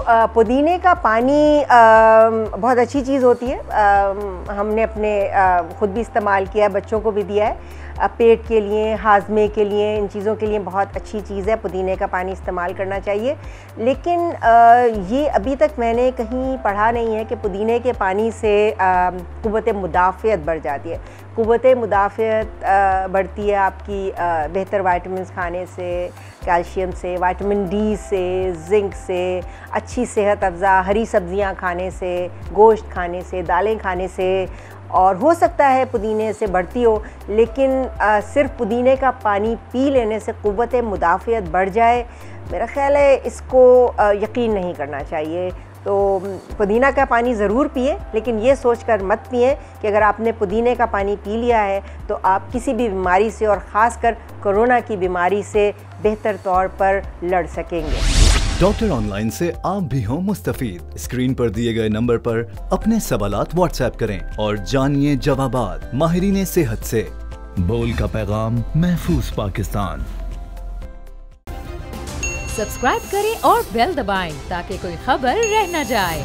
पुदीने का पानी बहुत अच्छी चीज़ होती है। हमने अपने ख़ुद भी इस्तेमाल किया है, बच्चों को भी दिया है। पेट के लिए, हाजमे के लिए, इन चीज़ों के लिए बहुत अच्छी चीज़ है, पुदीने का पानी इस्तेमाल करना चाहिए। लेकिन ये अभी तक मैंने कहीं पढ़ा नहीं है कि पुदीने के पानी से क़ुव्वत मुदाफ़ियत बढ़ जाती है। क़ुव्वत मुदाफ़ियत बढ़ती है आपकी बेहतर वाइटमिन्स खाने से, कैल्शियम से, विटामिन डी से, जिंक से, अच्छी सेहत अफ़ज़ा हरी सब्ज़ियाँ खाने से, गोश्त खाने से, दालें खाने से, और हो सकता है पुदीने से बढ़ती हो। लेकिन सिर्फ पुदीने का पानी पी लेने से क़ुव्वत मुदाफ़ियत बढ़ जाए, मेरा ख़्याल है इसको यकीन नहीं करना चाहिए। तो पुदीना का पानी ज़रूर पिए, लेकिन ये सोचकर मत पिए कि अगर आपने पुदीने का पानी पी लिया है तो आप किसी भी बीमारी से, और ख़ासकर कोरोना की बीमारी से बेहतर तौर पर लड़ सकेंगे। डॉक्टर ऑनलाइन से आप भी हों मुस्तफीद। स्क्रीन पर दिए गए नंबर पर अपने सवालात व्हाट्सएप करें और जानिए जवाबात माहिरीन सेहत से। बोल का पैगाम, महफूज पाकिस्तान। सब्सक्राइब करें और बेल दबाएं ताकि कोई खबर रह न जाए।